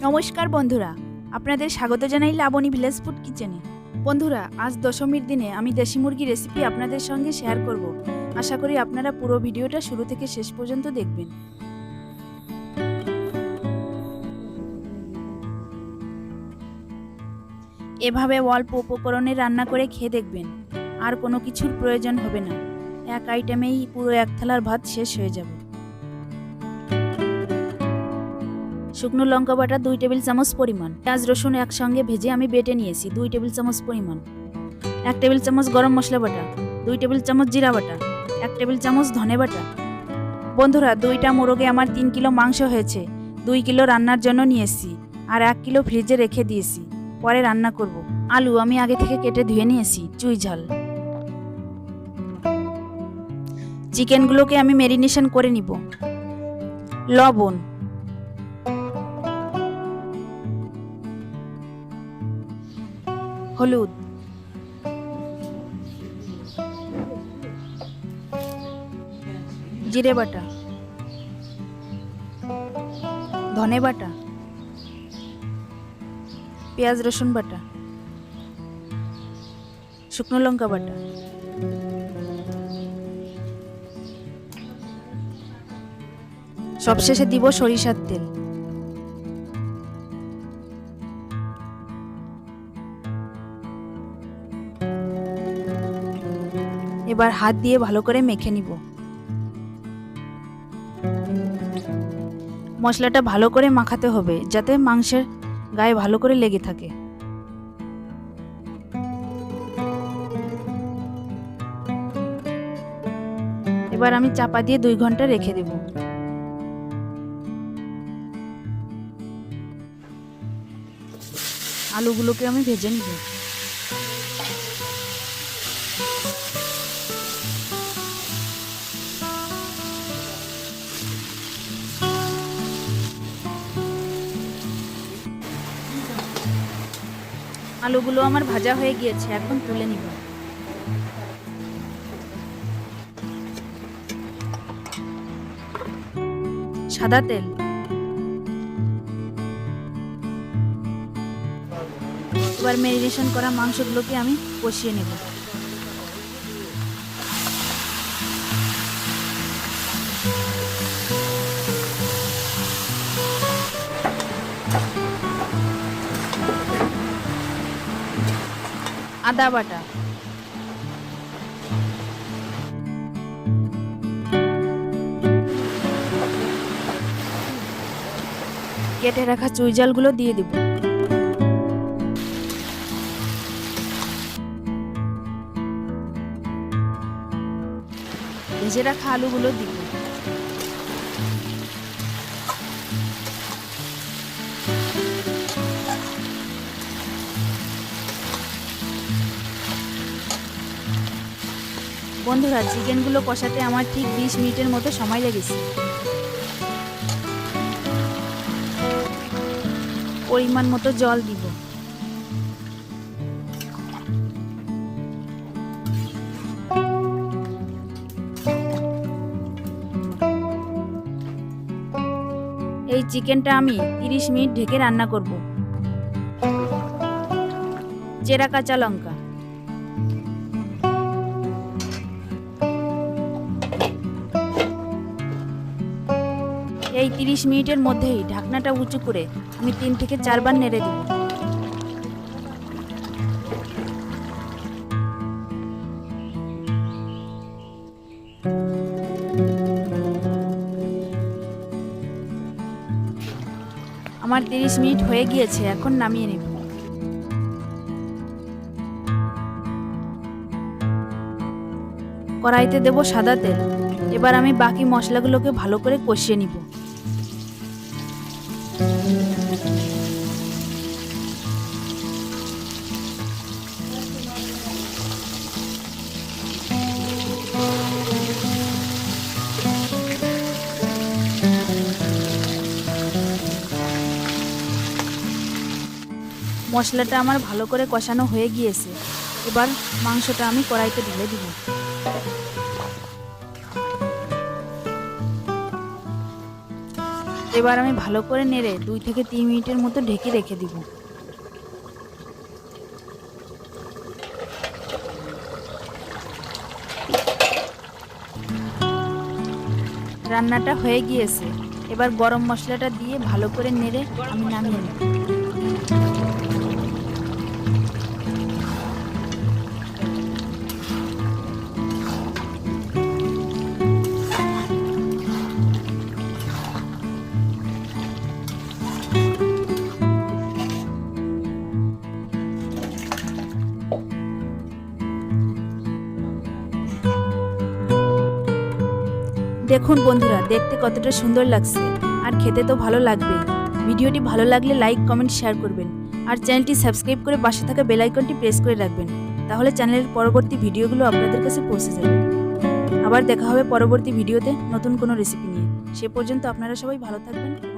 নমস্কার বন্ধুরা, আপনাদের স্বাগত জানাই লাবণী ভিলেজ ফুড কিচেনে। বন্ধুরা, আজ দশমীর দিনে আমি দেশি মুরগি রেসিপি আপনাদের সঙ্গে শেয়ার করব। আশা করি আপনারা পুরো ভিডিওটা শুরু থেকে শেষ পর্যন্ত দেখবেন। এভাবে অল্প উপকরণে রান্না করে খেয়ে দেখবেন, আর কোনো কিছুর প্রয়োজন হবে না। এক আইটেমেই পুরো এক থালার ভাত শেষ হয়ে যাবে। শুকনো লঙ্কা বাটা 2 টেবিল চামচ পরিমাণ, পেঁয়াজ রসুন একসঙ্গে ভেজে আমি বেটে নিয়েছি 2 টেবিল চামচ পরিমাণ, 1 টেবিল চামচ গরম মশলা বাটা, 2 টেবিল চামচ জিরা বাটা, 1 টেবিল চামচ ধনে বাটা। বন্ধুরা, 2টা মোরগে আমার 3 কিলো মাংস হয়েছে। 2 কিলো রান্নার জন্য নিয়েছি আর 1 কিলো ফ্রিজে রেখে দিয়েছি, পরে রান্না করব। আলু আমি আগে থেকে কেটে ধুয়ে নিয়েছি, চুই ঝাল। চিকেনগুলোকে আমি ম্যারিনেশন করে নিব। লবণ, হলুদ, জিরে বাটা, ধনে বাটা, পেঁয়াজ রসুন বাটা, শুকনো লঙ্কা বাটা, সবশেষে দিব সরিষার তেল। এবার হাত দিয়ে ভালো করে মেখে নিব। মশলাটা ভালো করে মাখাতে হবে যাতে মাংসের গায়ে ভালো করে লেগে থাকে। এবার আমি চাপা দিয়ে 2 ঘন্টা রেখে দেব। আলুগুলোকে আমি ভেজে নিব। আলুগুলো আমার ভাজা হয়ে গিয়েছে, এখন তুলে নিব। সাদা তেল, এবার ম্যারিনেশন করা মাংসগুলোকে আমি কষিয়ে নেব। আদা বাটা, কেটে রাখা চুই ঝালগুলো দিয়ে দেব। ভেজে রাখা আলুগুলো দিব। বন্ধুরা, চিকেনগুলো কষাতে আমার ঠিক 20 মিনিটের মতো সময় লেগেছে। পরিমাণ মতো জল দিব। এই চিকেনটা আমি 30 মিনিট ঢেকে রান্না করব। চেরা কাঁচা লঙ্কা, এই 30 মিনিটের মধ্যেই ঢাকনাটা উঁচু করে আমি 3 থেকে 4 বার নেড়ে দেব। আমার 30 মিনিট হয়ে গিয়েছে, এখন নামিয়ে নেব। কড়াইতে দেব সাদা তেল। এবার আমি বাকি মশলাগুলোকে ভালো করে কষিয়ে নিব। মশলাটা আমার ভালো করে কষানো হয়ে গিয়েছে। এবার মাংসটা আমি কড়াইতে ঢেলে দিব। এবার আমি ভালো করে নেড়ে 2 থেকে 3 মিনিটের মতো ঢেকে রেখে দিব। রান্নাটা হয়ে গিয়েছে। এবার গরম মশলাটা দিয়ে ভালো করে নেড়ে আমি নামিয়ে নেব। দেখুন বন্ধুরা, দেখতে কতটা সুন্দর লাগছে আর খেতে তো ভালো লাগবেই। ভিডিওটি ভালো লাগলে লাইক, কমেন্ট, শেয়ার করবেন আর চ্যানেলটি সাবস্ক্রাইব করে পাশে থাকা বেল আইকনটি প্রেস করে রাখবেন। তাহলে চ্যানেলের পরবর্তী ভিডিওগুলো আপনাদের কাছে পৌঁছে যাবে। আবার দেখা হবে পরবর্তী ভিডিওতে নতুন কোনো রেসিপি নিয়ে। সে পর্যন্ত আপনারা সবাই ভালো থাকবেন।